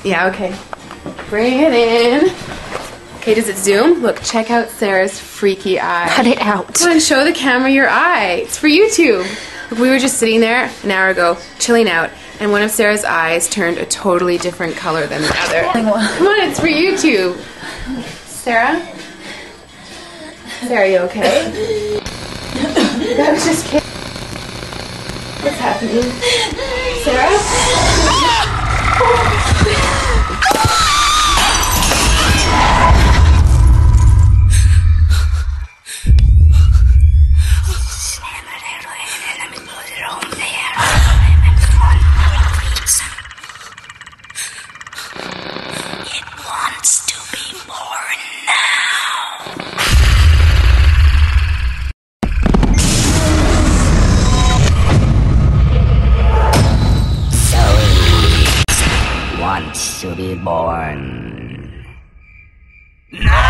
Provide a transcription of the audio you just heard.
Yeah, okay. Bring it in. Okay, does it zoom? Look, check out Sarah's freaky eye. Cut it out. Come on, show the camera your eye. It's for YouTube. Look, we were just sitting there an hour ago, chilling out, and one of Sarah's eyes turned a totally different color than the other. Come on, it's for YouTube. Sarah? Sarah, are you okay? That was just kidding. What's happening? Sarah? It wants to be born now. Wants to be born. No!